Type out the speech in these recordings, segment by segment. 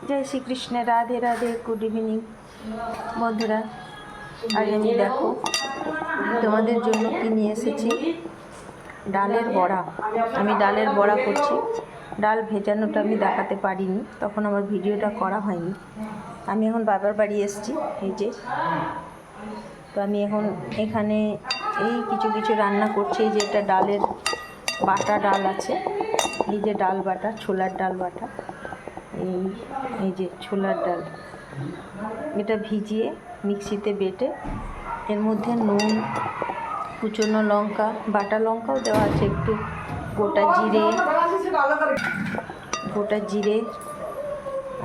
जय Shri Krishna, Radhe Radhe, good evening বন্ধুরা। আজ আমি দেখো তোমাদের জন্য কি নিয়ে এসেছি, ডালের বড়া। আমি ডালের বড়া করছি। ডাল ভেজানোটা আমি দেখাতে পারিনি, তখন আমার ভিডিওটা করা হয়নি। আমি এখন বাবার বাড়ি এসেছি, এই যে। তো আমি এখন এখানে এই কিছু কিছু রান্না করছি। এই যে এটা ডালের বাটা ডাল আছে, এই যে ডাল বাটা, ছোলার ডাল বাটা, এই যে ছোলার ডাল, এটা ভিজিয়ে মিক্সিতে বেটে এর মধ্যে নুন, কুচনো লঙ্কা, বাটা লঙ্কাও দেওয়া আছে, একটু গোটা জিরে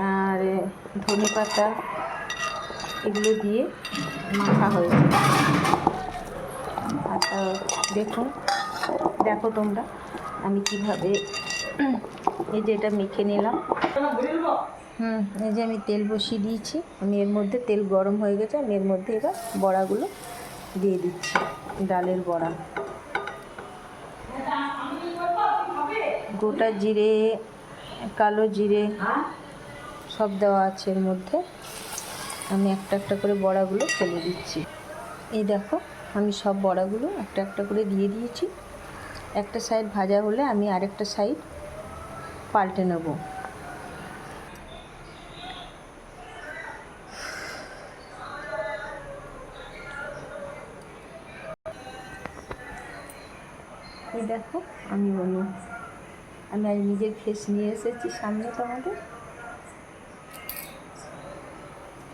আর ধনে পাতা, এগুলো দিয়ে মাখা হয়েছে। আচ্ছা দেখো তোমরা আমি কিভাবে এই যে এটা মেখে নিলাম। এই যে আমি তেল বসিয়ে দিয়েছি, আমি এর মধ্যে তেল গরম হয়ে গেছে, আমি এর মধ্যে এবার বড়াগুলো দিয়ে দিচ্ছি। ডালের বড়া, গোটা জিরে, কালো জিরে সব দেওয়া আছে এর মধ্যে। আমি একটা একটা করে বড়াগুলো ফেলে দিচ্ছি। এই দেখো আমি সব বড়াগুলো একটা একটা করে দিয়ে দিয়েছি। একটা সাইড ভাজা হলে আমি আরেকটা সাইড পাল্টে নেব। এই দেখো আমি আজ নিজের ফেস নিয়ে এসেছি সামনে তোমাদের।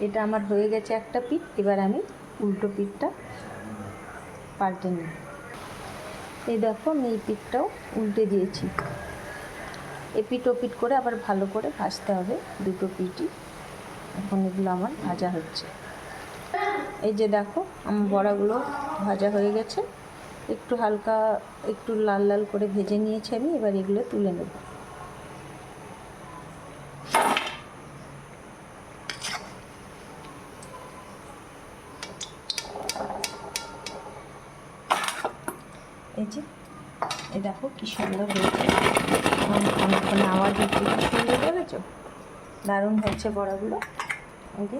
এটা আমার হয়ে গেছে একটা পিঠ, এবার আমি উল্টো পিঠটা পাল্টে নিই। এই দেখো আমি এই পিঠটাও উল্টে দিয়েছি। এপিট ওপিট করে আবার ভালো করে ভাজতে হবে দুটো পিঠই। এখন এগুলো আমার ভাজা হচ্ছে। এই যে দেখো আমার বড়াগুলো ভাজা হয়ে গেছে, একটু হালকা একটু লাল লাল করে ভেজে নিয়েছি আমি। এবার এগুলো তুলে নেব। এই যে এই দেখো কি সুন্দর হয়েছে, অনেকক্ষণ আওয়াজ হচ্ছে, কি সুন্দর করেছো, দারুণ হয়েছে বড়াগুলো। এই যে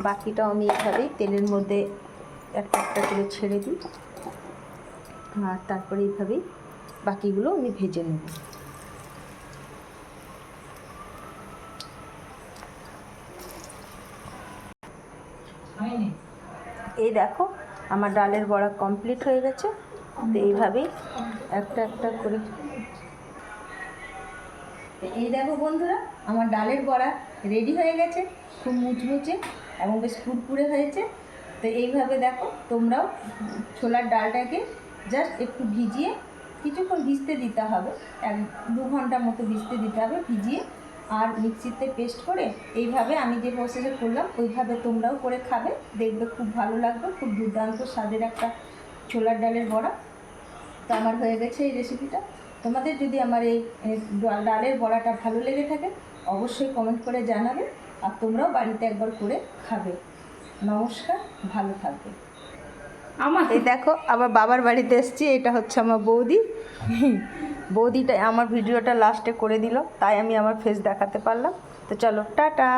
বাকিটাও আমি এইভাবেই তেলের মধ্যে একটা একটা করে ছেড়ে দিই, আর তারপরে এইভাবেই বাকিগুলো আমি ভেজে নেব। এই দেখো আমার ডালের বড়া কমপ্লিট হয়ে গেছে। তো এইভাবেই একটা একটা করে, এই দেখো বন্ধুরা আমার ডালের বড়া রেডি হয়ে গেছে, খুব মুচমুচে এবং বেশ কুরকুরে হয়েছে। তো এইভাবে দেখো তোমরাও ছোলার ডালটাকে জাস্ট একটু ভিজিয়ে কিছুক্ষণ ভিজতে দিতে হবে, 1-2 ঘন্টা মতো ভিজতে দিতে হবে, ভিজিয়ে আর মিক্সিতে পেস্ট করে এইভাবে আমি যে প্রসেসে করলাম ওইভাবে তোমরাও করে খাবে, দেখবে খুব ভালো লাগবে। খুব দুর্দান্ত স্বাদের একটা ছোলার ডালের বড়া। তো আমার হয়ে গেছে এই রেসিপিটা। তোমাদের যদি আমার এই ডালের বড়াটা ভালো লেগে থাকে অবশ্যই কমেন্ট করে জানাবে, আর তোমরাও বাড়িতে একবার করে খাবে। নমস্কার, ভালো থাকবে। এই দেখো আবার বাবার বাড়িতে এসেছি, এটা হচ্ছে আমার বৌদিটা আমার ভিডিওটা লাস্টে করে দিল, তাই আমি আমার ফেস দেখাতে পারলাম। তো চলো টাটা।